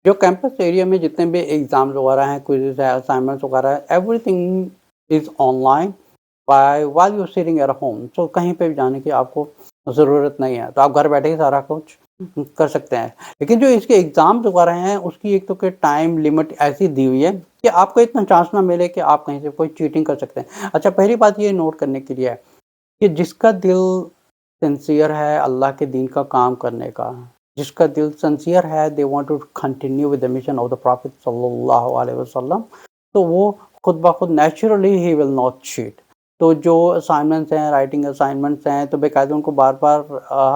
जो campus area में जितने भी एग्ज़ाम्स वगैरह हैं, क्विज़ेज़ है, असाइनमेंट्स वगैरह है, everything is online by while you are sitting at home. So कहीं पे भी जाने की आपको ज़रूरत नहीं है, तो आप घर बैठे ही सारा कुछ कर सकते हैं। लेकिन जो इसके एग्ज़ाम्स वगैरह हैं, उसकी एक तो कि टाइम लिमिट ऐसी दी हुई है कि आपको इतना चांस ना मिले कि आप कहीं से कोई चीटिंग कर सकते हैं। अच्छा, पहली बात ये नोट करने के लिए है कि जिसका दिल सिंसियर है अल्लाह के दीन का काम करने का, जिसका दिल सिंसियर है, they want to continue with the mission of the prophet सल्लल्लाहु अलैहि वसल्लम, तो वो खुद ब खुद नेचुरली ही विल नॉट चीट। तो जो असाइनमेंट्स हैं, राइटिंग असाइनमेंट्स हैं, तो बेकायदा उनको बार-बार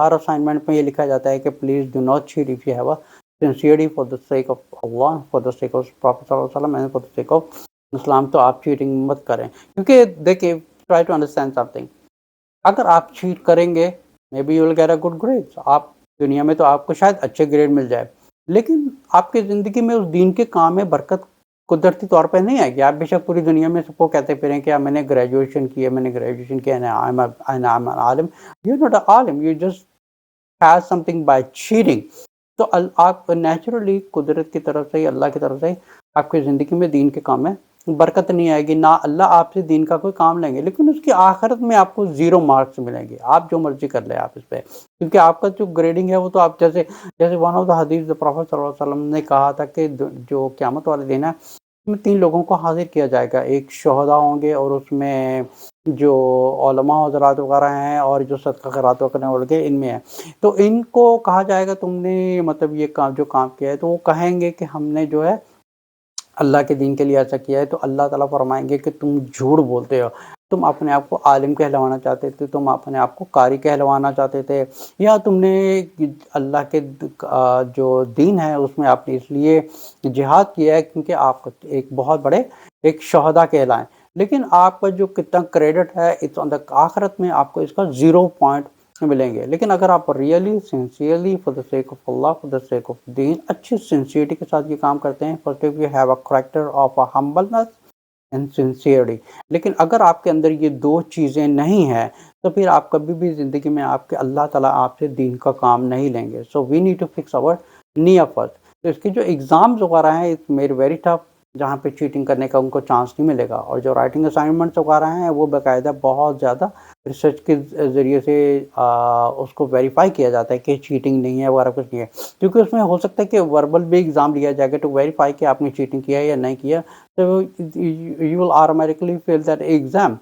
हर असाइनमेंट में ये लिखा जाता है कि please do not cheat if you have a sincerity for the sake of Allah, for the sake of prophet सल्लल्लाहु अलैहि वसल्लम and for the sake of Islam, तो आप चीटिंग मत करें। क्योंकि देखिए, ट्राई टू अंडरस्टैंड समथिंग, अगर आप चीट करेंगे, may be you will get a good grades, आप दुनिया में तो आपको शायद अच्छे ग्रेड मिल जाए, लेकिन आपकी ज़िंदगी में उस दीन के काम में बरकत कुदरती तौर पे नहीं आएगी। आप बेशक पूरी दुनिया में सबको कहते फिरें कि मैंने ग्रेजुएशन की है, मैंने ग्रेजुएशन किया है, आई एम एन आलिम, यू आर नॉट अ आलिम, you just have something bye cheating. तो आप नेचुरली कुदरत की तरफ से ही, अल्लाह की तरफ से ही आपकी ज़िंदगी में दीन के काम में बरकत नहीं आएगी, ना अल्लाह आपसे दीन का कोई काम लेंगे, लेकिन उसकी आखिरत में आपको 0 मार्क्स मिलेंगे। आप जो मर्ज़ी कर लें आप इस पे, क्योंकि आपका जो ग्रेडिंग है वो तो आप जैसे जैसे वन ऑफ द हदीस द प्रॉफेट सल्लल्लाहु अलैहि वसल्लम ने कहा था कि जो क़यामत वाले दिन है, उसमें 3 लोगों को हाज़िर किया जाएगा। एक शुहदा होंगे और उसमें जो उलमा हज़रात वग़ैरह हैं और जो सदका खैरात करने वाले इनमें है। तो इनको कहा जाएगा तुमने मतलब ये काम जो काम किया है, तो वो कहेंगे कि हमने जो है अल्लाह के दीन के लिए ऐसा किया है। तो अल्लाह ताला फरमाएँगे कि तुम झूठ बोलते हो। तुम अपने आप को आलिम कहलवाना चाहते थे, तुम अपने आप को कारी कहलवाना चाहते थे, या तुमने अल्लाह के जो दीन है उसमें आपने इसलिए जिहाद किया है क्योंकि आप एक बहुत बड़े एक शुहदा कहलाएँ। लेकिन आपका जो कितना क्रेडिट है इट्स ऑन द आखिरत में आपको इसका 0 पॉइंट मिलेंगे। लेकिन अगर आप really sincerely for the sake of Allah, for the sake of दीन, अच्छी सिंसियरिटी के साथ ये काम करते हैं, first if you have a character of a humbleness and sincerity. लेकिन अगर आपके अंदर ये 2 चीज़ें नहीं हैं, तो फिर आप कभी भी ज़िंदगी में आपके अल्लाह ताला आपसे दीन का काम नहीं लेंगे। So we need to fix our नियत फर्स्ट। तो इसके जो एग्ज़ाम्स वगैरह हैं इट्स मेड वेरी टफ, जहाँ पे चीटिंग करने का उनको चांस नहीं मिलेगा। और जो राइटिंग असाइनमेंट्स वगैरह हैं वो बाकायदा बहुत ज़्यादा रिसर्च के ज़रिए से उसको वेरीफ़ाई किया जाता है कि चीटिंग नहीं है वगैरह कुछ नहीं है। क्योंकि उसमें हो सकता है कि वर्बल भी एग्ज़ाम लिया जाएगा टू वेरीफ़ाई कि आपने चीटिंग किया है या नहीं किया। तो you will automatically fail that exam.